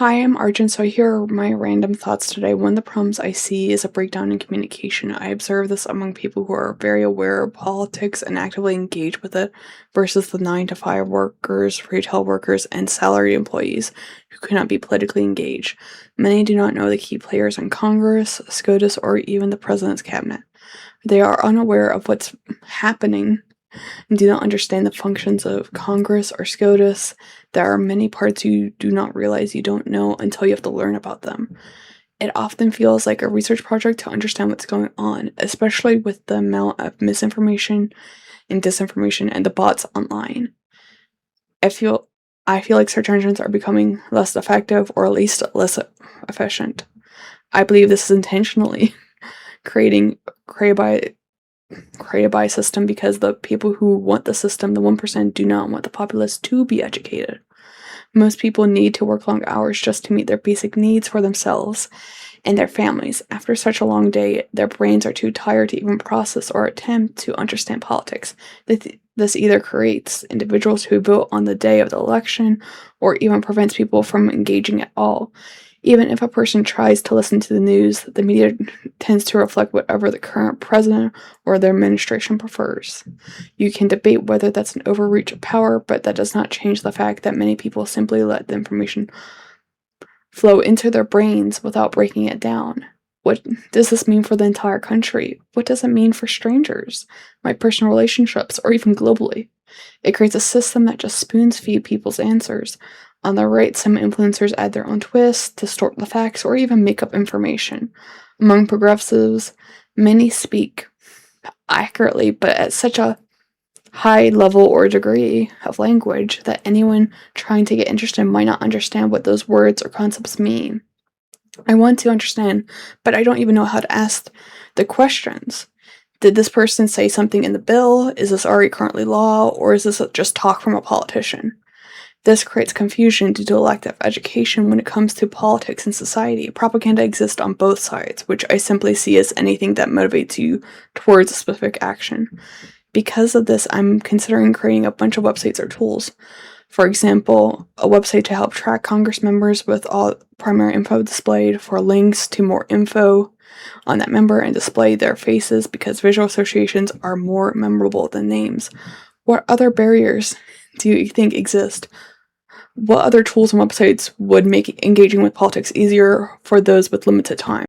Hi, I'm Arjun. So here are my random thoughts today. One of the problems I see is a breakdown in communication. I observe this among people who are very aware of politics and actively engage with it versus the 9 to 5 workers, retail workers, and salaried employees who cannot be politically engaged. Many do not know the key players in Congress, SCOTUS, or even the president's cabinet. They are unaware of what's happening and do not understand the functions of Congress or SCOTUS. There are many parts you do not realize you don't know until you have to learn about them. It often feels like a research project to understand what's going on, especially with the amount of misinformation and disinformation and the bots online. I feel I feel like search engines are becoming less effective or at least less efficient. I believe this is intentionally creating created by a system because the people who want the system, the 1%, do not want the populace to be educated. Most people need to work long hours just to meet their basic needs for themselves and their families. After such a long day, their brains are too tired to even process or attempt to understand politics. This either creates individuals who vote on the day of the election or even prevents people from engaging at all. Even if a person tries to listen to the news, the media tends to reflect whatever the current president or their administration prefers. You can debate whether that's an overreach of power, but that does not change the fact that many people simply let the information flow into their brains without breaking it down. What does this mean for the entire country? What does it mean for strangers, my personal relationships, or even globally? It creates a system that just spoons feed people's answers. On the right, some influencers add their own twists, distort the facts, or even make up information. Among progressives, many speak accurately, but at such a high level or degree of language that anyone trying to get interested might not understand what those words or concepts mean. I want to understand, but I don't even know how to ask the questions. Did this person say something in the bill? Is this already currently law? Or is this just talk from a politician? This creates confusion due to a lack of education when it comes to politics and society. Propaganda exists on both sides, which I simply see as anything that motivates you towards a specific action. Because of this, I'm considering creating a bunch of websites or tools. For example, a website to help track Congress members with all primary info displayed, for links to more info on that member and display their faces because visual associations are more memorable than names. What other barriers do you think exist? What other tools and websites would make engaging with politics easier for those with limited time?